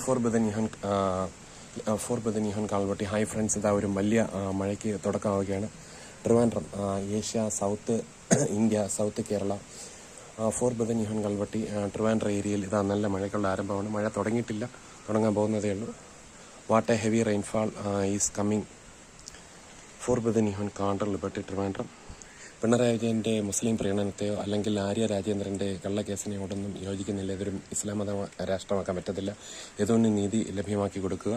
Four ബദനിഹൻ കാൽവട്ടി. Hi friends, ഇതാ ഒരു വലിയ മഴയ്ക്ക് തുടക്കമാവുകയാണ്. Trivandrum, Asia, South India, South Kerala, for ബദനിഹൻ കാൽവട്ടി, ട്രിവാൻഡ്രം ഏരിയയിൽ ഇതാ നല്ല മഴയ്ക്കുള്ള ആരംഭമാണ്. മഴ തുടങ്ങിയിട്ടില്ല, തുടങ്ങാൻ പോകുന്നതേ ഉള്ളൂ. What a heavy rainfall is coming. For ബദനിഹൻ കാണ്ടർ ലിബർട്ടി, ട്രിവാൻഡ്രം. പിണറായി വിജയന്റെ മുസ്ലിം പ്രീണനത്തെയോ അല്ലെങ്കിൽ ആര്യ രാജേന്ദ്രന്റെ കള്ളക്കേസിനെയോടൊന്നും യോജിക്കുന്നില്ല. ഇതൊരു ഇസ്ലാം മത രാഷ്ട്രമാക്കാൻ പറ്റത്തില്ല. ഏതൊന്നും നീതി ലഭ്യമാക്കി കൊടുക്കുക.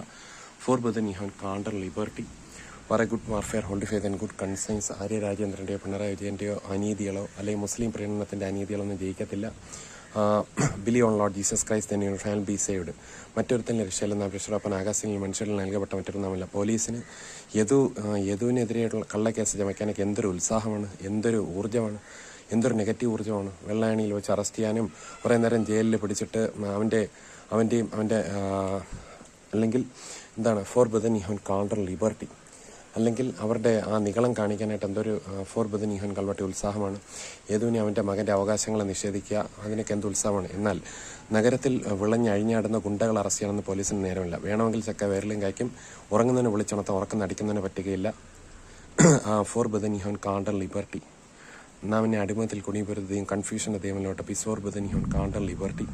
ഫോർ ബദനിഹൻ കാണ്ടർ liberty. For a good warfare hold faith and good conscience. Arya രാജേന്ദ്രന്റെയോ പിണറായി വിജയന്റെയോ അനീതികളോ അല്ലെങ്കിൽ മുസ്ലിം പ്രീണനത്തിന്റെ അനീതികളൊന്നും ജയിക്കത്തില്ല. Believe on Lord Jesus Christ തന്നെ ഫാൻ ബി സേവ്ഡ്. മറ്റൊരുത്തന്നെ രക്ഷയില്ലെന്ന വിശ്വപ്പൻ ആകാശങ്ങളിൽ മനുഷ്യരിൽ നൽകപ്പെട്ട മറ്റൊരു നാമല്ല. പോലീസിന് യദുവിനെതിരെയുള്ള കള്ളക്കേസ് ചമയ്ക്കാനൊക്കെ എന്തൊരു ഉത്സാഹമാണ്, എന്തൊരു ഊർജ്ജമാണ്, എന്തൊരു നെഗറ്റീവ് ഊർജ്ജമാണ്. വെള്ളായണിയിൽ വെച്ച് അറസ്റ്റ് ചെയ്യാനും കുറേ നേരം ജയിലിൽ പിടിച്ചിട്ട് അവൻ്റെ അല്ലെങ്കിൽ എന്താണ് ഫോർ ബദനിഹൻ കാണ്ടർ ലിബർട്ടി, അല്ലെങ്കിൽ അവരുടെ ആ നികളം കാണിക്കാനായിട്ട് എന്തൊരു ഫോർ ബദനിഹൻ കാൽവട്ടി ഉത്സാഹമാണ്. ഏതുവിനെ അവൻ്റെ മകൻ്റെ അവകാശങ്ങളെ നിഷേധിക്കുക, അതിനൊക്കെ എന്ത് ഉത്സാഹമാണ്. എന്നാൽ നഗരത്തിൽ വിളഞ്ഞഴിഞ്ഞാടുന്ന ഗുണ്ടകൾ അറസ്റ്റ് ചെയ്യണമെന്ന് പോലീസിന് നേരമില്ല. വേണമെങ്കിൽ ചക്ക വേരലും കായ്ക്കും. ഉറങ്ങുന്നതിന് വിളിച്ചുണർത്താൻ ഉറക്കം നടിക്കുന്നതിന് പറ്റുകയില്ല. ഫോർ ബദനിഹൻ കാണ്ടർ ലിബർട്ടി. നാം എന്നെ അടിമത്തിൽ കുണിപെരുതുകയും കൺഫ്യൂഷൻ്റെ ദൈവത്തിലോട്ട്. ഫോർ ബദനിഹൻ കാണ്ടർ ലിബർട്ടി.